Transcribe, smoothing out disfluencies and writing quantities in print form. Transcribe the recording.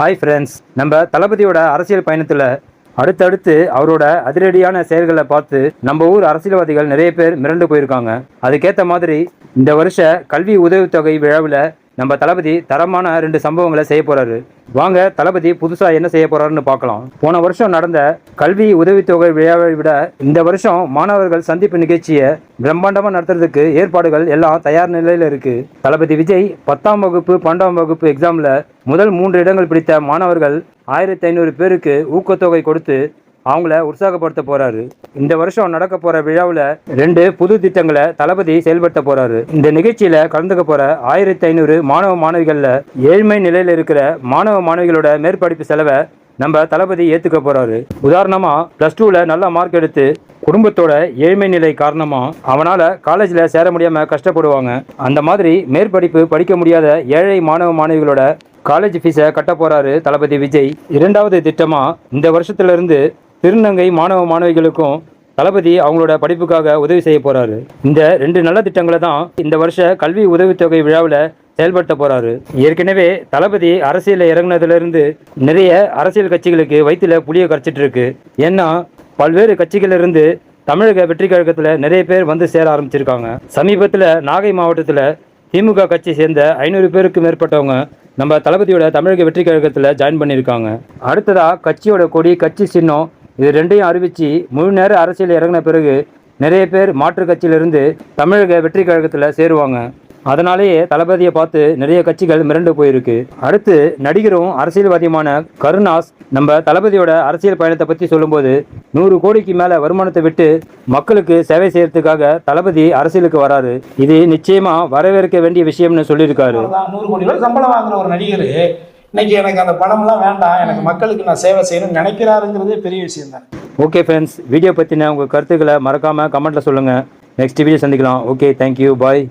Hi friends, நம்ம தளபதியோட அரசியல் பயணத்தில் அடுத்தடுத்து அவரோட அதிரடியான செயல்களை பார்த்து நம்ம ஊர் அரசியல்வாதிகள் நிறைய பேர் மிரண்டு போயிருக்காங்க. அதுக்கேற்ற மாதிரி இந்த வருஷ கல்வி உதவித்தொகை விழாவில் நம்ம தளபதி தரமான 2 சம்பவங்களை செய்ய போறாரு. வாங்க தளபதி புதுசா என்ன செய்ய போறாருன்னு பார்க்கலாம். போன வருஷம் நடந்த கல்வி உதவித்தொகை விழாவை விட இந்த வருஷம் மாணவர்கள் சந்திப்பு நிகழ்ச்சியை பிரம்மாண்டமா நடத்துறதுக்கு ஏற்பாடுகள் எல்லாம் தயார் நிலையில இருக்கு. தளபதி விஜய் 10ஆம் வகுப்பு 12ஆம் வகுப்பு எக்ஸாம்ல முதல் 3 இடங்கள் பிடித்த மாணவர்கள் 1500 பேருக்கு ஊக்கத்தொகை கொடுத்து அவங்கள உற்சாகப்படுத்த போறாரு. இந்த வருஷம் நடக்க போற விழாவில் 2 புது திட்டங்களை தளபதி செயல்படுத்த போறாரு. இந்த நிகழ்ச்சியில கலந்துக்க போற 1500 மாணவ மாணவிகள்ல ஏழ்மை நிலையில இருக்கிற மாணவ மாணவிகளோட மேற்படிப்பு செலவை நம்ம தளபதி ஏத்துக்க போறாரு. உதாரணமா +2ல நல்ல மார்க் எடுத்து குடும்பத்தோட ஏழ்மை நிலை காரணமா அவனால காலேஜ்ல சேர முடியாம கஷ்டப்படுவாங்க. அந்த மாதிரி மேற்படிப்பு படிக்க முடியாத ஏழை மாணவ மாணவிகளோட காலேஜ் ஃபீஸை கட்ட போறாரு தளபதி விஜய். 2வது திட்டமா இந்த வருஷத்துல திருநங்கை மாணவ மாணவிகளுக்கும் தளபதி அவங்களோட படிப்புக்காக உதவி செய்ய போறாரு. இந்த 2 நல்ல திட்டங்களை தான் இந்த வருஷ கல்வி உதவித்தொகை விழாவில் செயல்படுத்த போறாரு. ஏற்கனவே தளபதி அரசியலில் இறங்கினதுல நிறைய அரசியல் கட்சிகளுக்கு வயிற்றுல புளிய கரைச்சிட்டு இருக்கு. ஏன்னா பல்வேறு கட்சிகளிலிருந்து தமிழக வெற்றி கழகத்தில் நிறைய பேர் வந்து சேர ஆரம்பிச்சிருக்காங்க. சமீபத்தில் நாகை மாவட்டத்தில் திமுக கட்சி சேர்ந்த 500 பேருக்கு மேற்பட்டவங்க நம்ம தளபதியோட தமிழக வெற்றி கழகத்தில் ஜாயின் பண்ணியிருக்காங்க. அடுத்ததா கட்சியோட கொடி, கட்சி சின்னம் இது 2ஐயும் அறிவித்து முழு நேர அரசியல் இறங்கின பிறகு நிறைய பேர் மாற்று கட்சியிலிருந்து தமிழக வெற்றி கழகத்தில் சேருவாங்க. அதனாலேயே தளபதியை பார்த்து நிறைய கட்சிகள் மிரண்டு போயிருக்கு. அடுத்து நடிகரும் அரசியல்வாதியுமான கருணாஸ் நம்ம தளபதியோட அரசியல் பயணத்தை பற்றி சொல்லும்போது 100 கோடிக்கு மேலே வருமானத்தை விட்டு மக்களுக்கு சேவை செய்யறதுக்காக தளபதி அரசியலுக்கு வராரு. இது நிச்சயமா வரவேற்க வேண்டிய விஷயம்னு சொல்லியிருக்காரு. 100 கோடி ரூபாய் சம்பளம் வாங்குற ஒரு நடிகர் இன்னைக்கு எனக்கு அந்த பணம்லாம் வேண்டாம், எனக்கு மக்களுக்கு நான் சேவை செய்யணும்னு நினைக்கிறாருங்கிறதே பெரிய விஷயம் தான். ஓகே ஃப்ரெண்ட்ஸ், வீடியோ பற்றின உங்கள் கருத்துக்களை மறக்காமல் கமெண்ட்டில் சொல்லுங்கள். நெக்ஸ்ட் வீடியோ சந்திக்கலாம். ஓகே, தேங்க்யூ, பாய்.